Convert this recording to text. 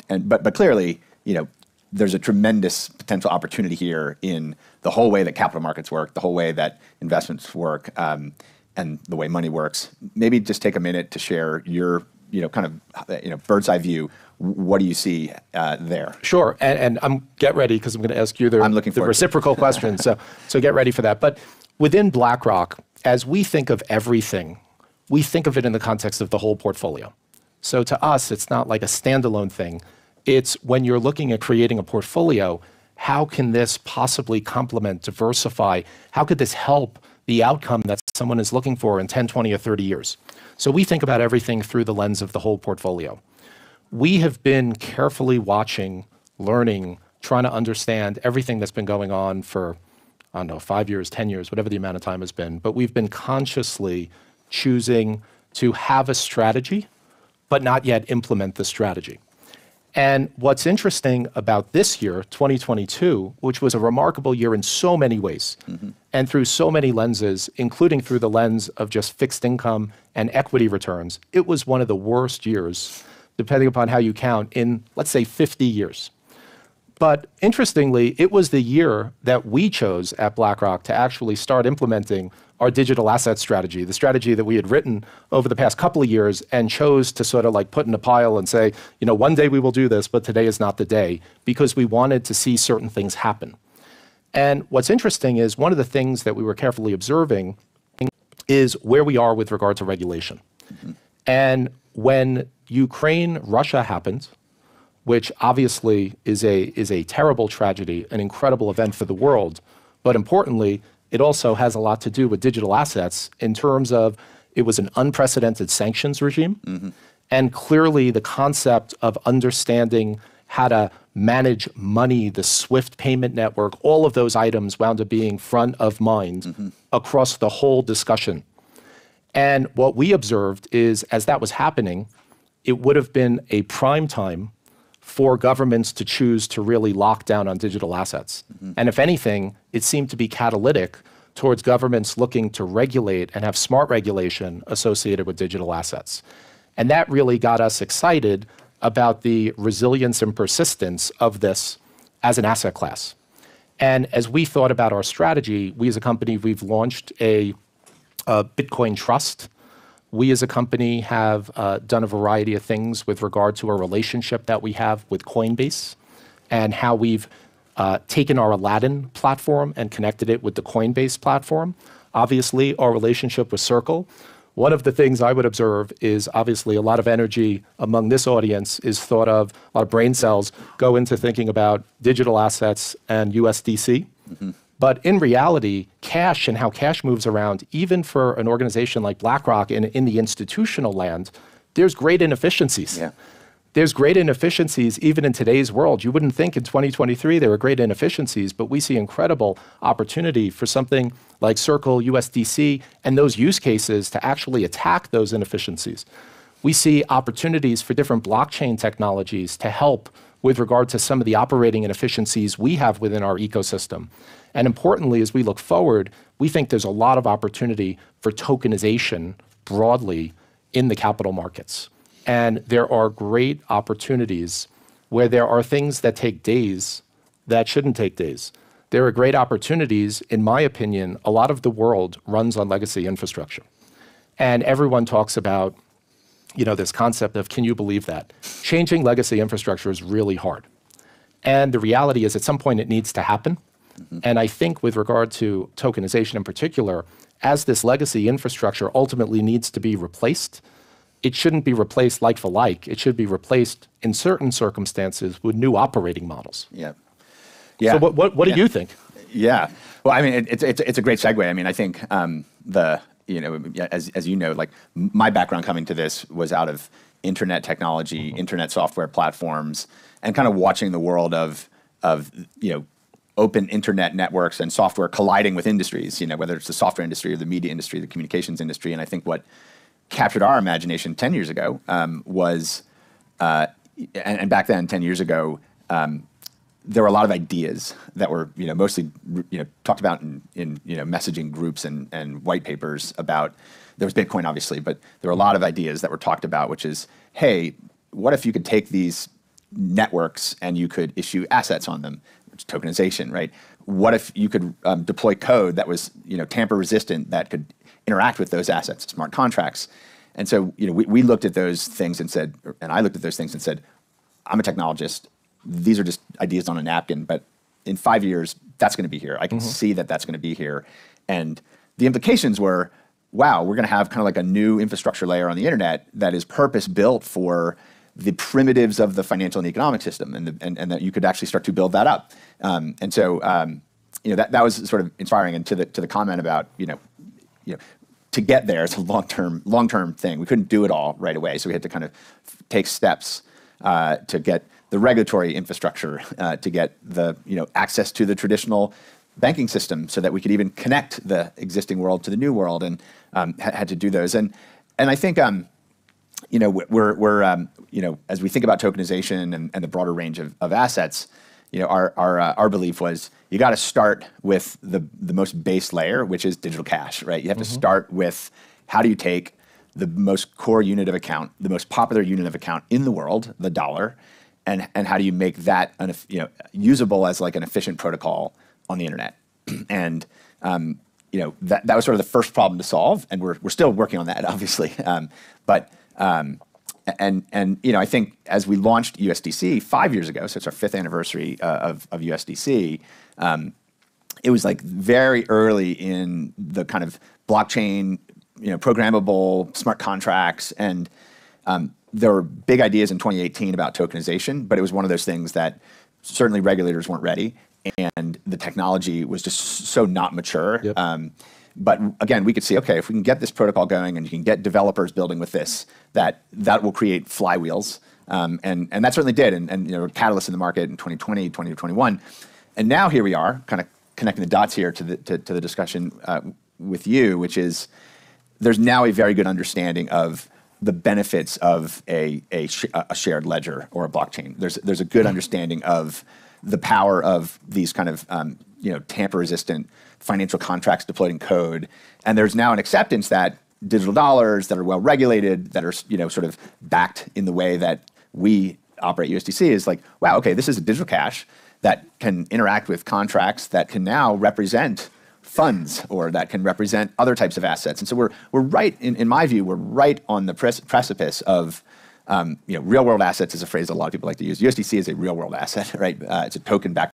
but clearly, there's a tremendous potential opportunity here in the whole way that capital markets work, the whole way that investments work, and the way money works. Maybe just take a minute to share your, bird's eye view. What do you see there? Sure, and get ready because I'm going to ask you the reciprocal question. So get ready for that. But within Blackrock, as we think of everything, we think of it in the context of the whole portfolio. So to us, it's not like a standalone thing. It's when you're looking at creating a portfolio, how can this possibly complement, diversify? How could this help the outcome that someone is looking for in 10, 20, or 30 years? So we think about everything through the lens of the whole portfolio. We have been carefully watching, learning, trying to understand everything that's been going on for, 5 years, 10 years, whatever the amount of time has been. But we've been consciously choosing to have a strategy, but not yet implement the strategy. And what's interesting about this year, 2022, which was a remarkable year in so many ways, and through so many lenses, including through the lens of just fixed income and equity returns, it was one of the worst years, depending upon how you count, in, let's say, 50 years. But interestingly, it was the year that we chose at BlackRock to actually start implementing our digital asset strategy, the strategy that we had written over the past couple of years and chose to sort of like put in a pile and say, one day we will do this, but today is not the day, because we wanted to see certain things happen. And what's interesting is one of the things that we were carefully observing is where we are with regard to regulation. And when Ukraine-Russia happened, which obviously is a terrible tragedy, an incredible event for the world, but importantly, it also has a lot to do with digital assets in terms of it was an unprecedented sanctions regime. And clearly the concept of understanding how to manage money, the SWIFT payment network, all of those items wound up being front of mind across the whole discussion. And what we observed is as that was happening, it would have been a prime time for governments to choose to really lock down on digital assets. And if anything, it seemed to be catalytic towards governments looking to regulate and have smart regulation associated with digital assets. And that really got us excited about the resilience and persistence of this as an asset class. And as we thought about our strategy, we as a company, we've launched a Bitcoin trust. We as a company have done a variety of things with regard to a relationship that we have with Coinbase and how we've taken our Aladdin platform and connected it with the Coinbase platform. Obviously, our relationship with Circle. One of the things I would observe is obviously a lot of energy among this audience is thought of, a lot of brain cells go into thinking about digital assets and USDC. But in reality, cash and how cash moves around, even for an organization like BlackRock in the institutional land, there's great inefficiencies. There's great inefficiencies even in today's world. You wouldn't think in 2023 there were great inefficiencies, but we see incredible opportunity for something like Circle, USDC, and those use cases to actually attack those inefficiencies. We see opportunities for different blockchain technologies to help with regard to some of the operating inefficiencies we have within our ecosystem. And importantly, as we look forward, we think there's a lot of opportunity for tokenization broadly in the capital markets. And there are great opportunities where there are things that take days that shouldn't take days. There are great opportunities, in my opinion, a lot of the world runs on legacy infrastructure. And everyone talks about, this concept of, can you believe that? Changing legacy infrastructure is really hard. And the reality is at some point it needs to happen. And I think with regard to tokenization in particular, as this legacy infrastructure ultimately needs to be replaced, it shouldn't be replaced like for like. It should be replaced in certain circumstances with new operating models. So what do you think? Well, I mean, it's a great segue. I mean, I think as you know, like my background coming to this was out of internet technology, internet software platforms, and kind of watching the world of open internet networks and software colliding with industries, whether it's the software industry or the media industry, the communications industry. And I think what captured our imagination 10 years ago was, and back then, 10 years ago, there were a lot of ideas that were, mostly, talked about in messaging groups and white papers about, there was Bitcoin obviously, but there were a lot of ideas that were talked about, which is, hey, what if you could take these networks and you could issue assets on them, which is tokenization, right? What if you could deploy code that was tamper resistant that could interact with those assets, smart contracts? And so we looked at those things and said, and I looked at those things and said, I'm a technologist. These are just ideas on a napkin, but in 5 years, that's going to be here. I can see that that's going to be here. And the implications were, wow, we're going to have kind of like a new infrastructure layer on the internet that is purpose-built for the primitives of the financial and economic system, and that you could actually start to build that up. And so that was sort of inspiring. And to the comment about to get there, it's a long-term thing. We couldn't do it all right away, so we had to kind of take steps to get the regulatory infrastructure, to get the access to the traditional banking system, so that we could even connect the existing world to the new world, and had to do those. And I think we're as we think about tokenization and the broader range of assets, our belief was you got to start with the most base layer, which is digital cash, right? You have to start with how do you take the most core unit of account, the most popular unit of account in the world, the dollar, and how do you make that usable as like an efficient protocol on the internet? And that was sort of the first problem to solve, and we're still working on that, obviously. I think as we launched USDC 5 years ago, so it's our 5th anniversary of USDC, it was like very early in the kind of blockchain, programmable smart contracts, and there were big ideas in 2018 about tokenization, but it was one of those things that certainly regulators weren't ready, and the technology was just so not mature. Yep. But again, we could see, okay, if we can get this protocol going and you can get developers building with this, that will create flywheels. And that certainly did, and catalysts in the market in 2020, 2021. And now here we are, kind of connecting the dots here to the discussion with you, which is there's now a very good understanding of the benefits of a shared ledger or a blockchain. There's a good understanding of the power of these kind of tamper-resistant financial contracts deployed in code, and there's now an acceptance that digital dollars that are well regulated, that are sort of backed in the way that we operate USDC is like, wow, okay, this is a digital cash that can interact with contracts that can now represent funds or that can represent other types of assets. And so we're right, in my view, we're right on the precipice of real world assets is a phrase that a lot of people like to use. USDC is a real world asset, right? It's a token backed